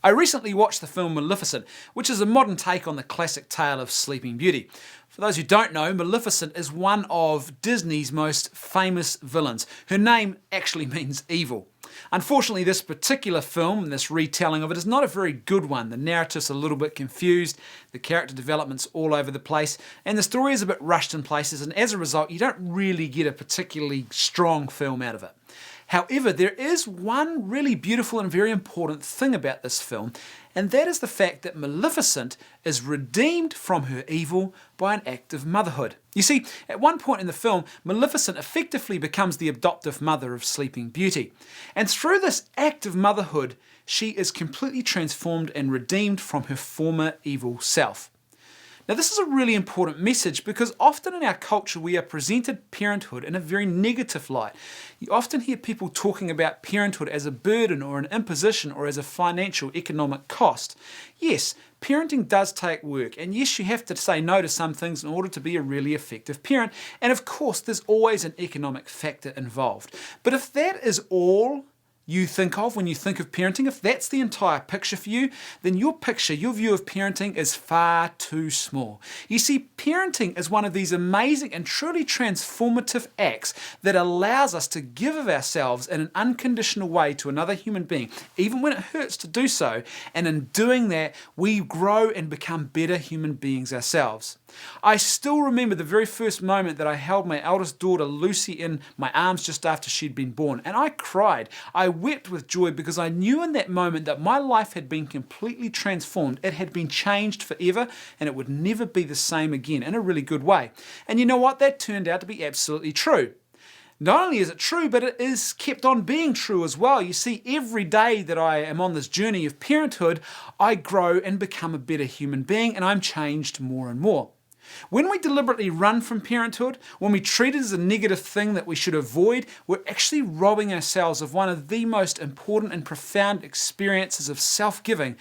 I recently watched the film Maleficent, which is a modern take on the classic tale of Sleeping Beauty. For those who don't know, Maleficent is one of Disney's most famous villains. Her name actually means evil. Unfortunately, this particular film and this retelling of it is not a very good one. The narrative's a little bit confused, the character development's all over the place, and the story is a bit rushed in places, and as a result, you don't really get a particularly strong film out of it. However, there is one really beautiful and very important thing about this film, and that is the fact that Maleficent is redeemed from her evil by an act of motherhood. You see, at one point in the film, Maleficent effectively becomes the adoptive mother of Sleeping Beauty. And through this act of motherhood, she is completely transformed and redeemed from her former evil self. Now, this is a really important message because often in our culture we are presented parenthood in a very negative light. You often hear people talking about parenthood as a burden or an imposition or as a financial economic cost. Yes, parenting does take work, and yes, you have to say no to some things in order to be a really effective parent, and of course there's always an economic factor involved. But if that is all you think of when you think of parenting, if that's the entire picture for you, then your view of parenting is far too small. You see, parenting is one of these amazing and truly transformative acts that allows us to give of ourselves in an unconditional way to another human being, even when it hurts to do so, and in doing that, we grow and become better human beings ourselves. I still remember the very first moment that I held my eldest daughter Lucy in my arms just after she'd been born, and I cried. I wept with joy because I knew in that moment that my life had been completely transformed. It had been changed forever, and it would never be the same again in a really good way. And you know what? That turned out to be absolutely true. Not only is it true, but it is kept on being true as well. You see, every day that I am on this journey of parenthood, I grow and become a better human being, and I'm changed more and more. When we deliberately run from parenthood, when we treat it as a negative thing that we should avoid, we're actually robbing ourselves of one of the most important and profound experiences of self-giving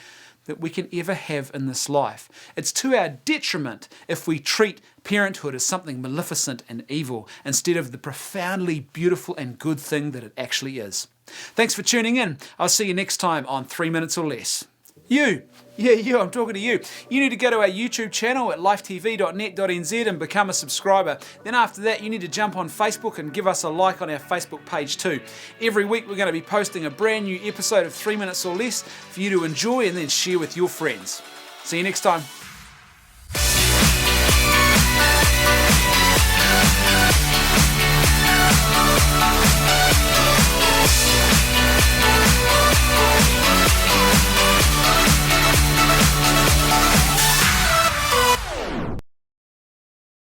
that we can ever have in this life. It's to our detriment if we treat parenthood as something maleficent and evil instead of the profoundly beautiful and good thing that it actually is. Thanks for tuning in. I'll see you next time on 3 Minutes or Less. You, I'm talking to you. You need to go to our YouTube channel at lifetv.net.nz and become a subscriber. Then after that, you need to jump on Facebook and give us a like on our Facebook page too. Every week we're going to be posting a brand new episode of 3 Minutes or Less for you to enjoy and then share with your friends. See you next time.